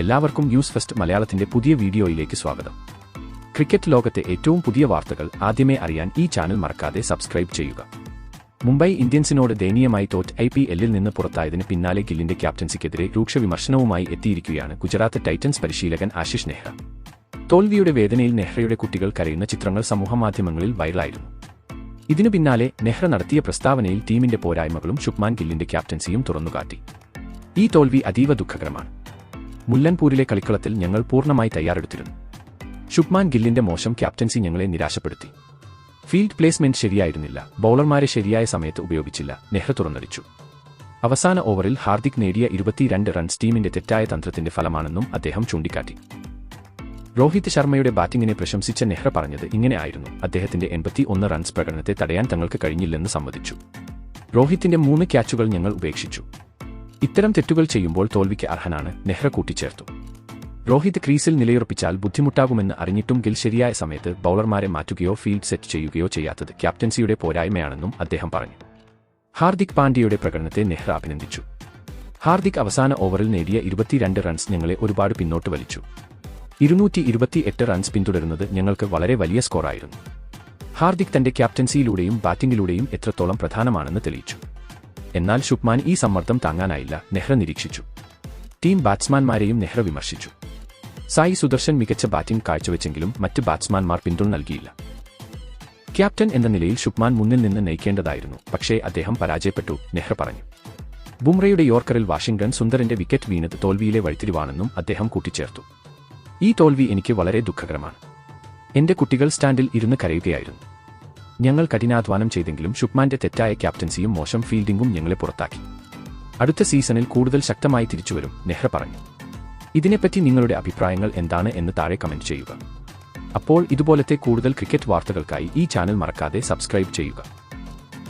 എല്ലാവർക്കും news first മലയാളത്തിന്റെ പുതിയ വീഡിയോയിലേക്ക് സ്വാഗതം. ക്രിക്കറ്റ് ലോകത്തെ ഏറ്റവും പുതിയ വാർത്തകൾ ആദ്യമേ അറിയാൻ ഈ ചാനൽ മറക്കാതെ സബ്സ്ക്രൈബ് ചെയ്യുക. മുംബൈ ഇന്ത്യൻസിനോട് ദയനീയമായി തോറ്റ് IPLൽ നിന്ന് പുറത്തായതിന് പിന്നാലെ ഗില്ലിന്റെ ക്യാപ്റ്റൻസിക്കെതിരെ രൂക്ഷ വിമർശനവുമായി എത്തിയിരിക്കുകയാണ് ഗുജറാത്ത് ടൈറ്റൻസ് പരിശീലകൻ ആശിഷ് നെഹ്റ. തോൽവിയുടെ വേദനയിൽ നെഹ്റയുടെ കുട്ടികൾ കരയുന്ന ചിത്രങ്ങൾ സമൂഹമാധ്യമങ്ങളിൽ വൈറലായിരുന്നു. ഇതിനു പിന്നാലെ നെഹ്റ നടത്തിയ പ്രസ്താവനയിൽ ടീമിന്റെ പോരായ്മകളും ശുഭ്മാൻ ഗില്ലിന്റെ ക്യാപ്റ്റൻസിയും തുറന്നുകാട്ടി. ഈ തോൽവി അതീവ ദുഃഖകരമാണ്. മുല്ലൻപൂരിലെ കളിക്കളത്തിൽ ഞങ്ങൾ പൂർണ്ണമായി തയ്യാറെടുത്തിരുന്നു. ശുഭ്മാൻ ഗില്ലിന്റെ മോശം ക്യാപ്റ്റൻസി ഞങ്ങളെ നിരാശപ്പെടുത്തി. ഫീൽഡ് പ്ലേസ്മെന്റ് ശരിയായിരുന്നില്ല, ബൌളർമാരെ ശരിയായ സമയത്ത് ഉപയോഗിച്ചില്ല, നെഹ്റ തുറന്നടിച്ചു. അവസാന ഓവറിൽ ഹാർദിക് നേടിയ 22 റൺസ് ടീമിന്റെ തെറ്റായ തന്ത്രത്തിന്റെ ഫലമാണെന്നും അദ്ദേഹം ചൂണ്ടിക്കാട്ടി. രോഹിത് ശർമ്മയുടെ ബാറ്റിംഗിനെ പ്രശംസിച്ച നെഹ്റ പറഞ്ഞത് ഇങ്ങനെ ആയിരുന്നു: അദ്ദേഹത്തിന്റെ 81 റൺസ് പ്രകടനത്തെ തടയാൻ തങ്ങൾക്ക് കഴിഞ്ഞില്ലെന്ന് സമ്മതിച്ചു. രോഹിത്തിന്റെ 3 ക്യാച്ചുകൾ ഞങ്ങൾ ഉപേക്ഷിച്ചു. ഇത്തരം തെറ്റുകൾ ചെയ്യുമ്പോൾ തോൽവിക്ക് അർഹനാണ്, നെഹ്റ കൂട്ടിച്ചേർത്തു. രോഹിത് ക്രീസിൽ നിലയുറപ്പിച്ചാൽ ബുദ്ധിമുട്ടാകുമെന്ന് അറിഞ്ഞിട്ടും ഗിൽ ശരിയായ സമയത്ത് ബൌളർമാരെ മാറ്റുകയോ ഫീൽഡ് സെറ്റ് ചെയ്യുകയോ ചെയ്യാത്തത് ക്യാപ്റ്റൻസിയുടെ പോരായ്മയാണെന്നും അദ്ദേഹം പറഞ്ഞു. ഹാർദിക് പാണ്ഡ്യയുടെ പ്രകടനത്തെ നെഹ്റ അഭിനന്ദിച്ചു. ഹാർദിക് അവസാന ഓവറിൽ നേടിയ 22 റൺസ് ഞങ്ങളെ ഒരുപാട് പിന്നോട്ട് വലിച്ചു. 228 റൺസ് പിന്തുടരുന്നത് ഞങ്ങൾക്ക് വളരെ വലിയ സ്കോറായിരുന്നു. ഹാർദിക് തന്റെ ക്യാപ്റ്റൻസിയിലൂടെയും ബാറ്റിംഗിലൂടെയും എത്രത്തോളം പ്രധാനമാണെന്ന് തെളിയിച്ചു. എന്നാൽ ശുഭ്മാൻ ഈ സമ്മർദ്ദം താങ്ങാനായില്ല, നെഹ്റ നിരീക്ഷിച്ചു. ടീം ബാറ്റ്സ്മാൻമാരെയും നെഹ്റ വിമർശിച്ചു. സായി സുദർശൻ മികച്ച ബാറ്റിംഗ് കാഴ്ചവെച്ചെങ്കിലും മറ്റ് ബാറ്റ്സ്മാൻമാർ പിന്തുണ നൽകിയില്ല. ക്യാപ്റ്റൻ എന്ന നിലയിൽ ശുഭ്മാൻ മുന്നിൽ നിന്ന് നയിക്കേണ്ടതായിരുന്നു, പക്ഷേ അദ്ദേഹം പരാജയപ്പെട്ടു, നെഹ്റ പറഞ്ഞു. ബുംറയുടെ യോർക്കറിൽ വാഷിംഗ്ടൺ സുന്ദറിന്റെ വിക്കറ്റ് വീണത് തോൽവിയിലെ വഴിത്തിരിവാണെന്നും അദ്ദേഹം കൂട്ടിച്ചേർത്തു. ഈ തോൽവി എനിക്ക് വളരെ ദുഃഖകരമാണ്. എന്റെ കുട്ടികൾ സ്റ്റാൻഡിൽ ഇരുന്ന് കരയുകയായിരുന്നു. ഞങ്ങൾ കഠിനാധ്വാനം ചെയ്തെങ്കിലും ശുഭ്മാന്റെ തെറ്റായ ക്യാപ്റ്റൻസിയും മോശം ഫീൽഡിംഗും ഞങ്ങളെ പുറത്താക്കി. അടുത്ത സീസണിൽ കൂടുതൽ ശക്തമായി തിരിച്ചുവരും, നെഹ്റ പറഞ്ഞു. ഇതിനെപ്പറ്റി നിങ്ങളുടെ അഭിപ്രായങ്ങൾ എന്താണ് എന്ന് താഴെ കമന്റ് ചെയ്യുക. അപ്പോൾ ഇതുപോലത്തെ കൂടുതൽ ക്രിക്കറ്റ് വാർത്തകൾക്കായി ഈ ചാനൽ മറക്കാതെ സബ്സ്ക്രൈബ് ചെയ്യുക.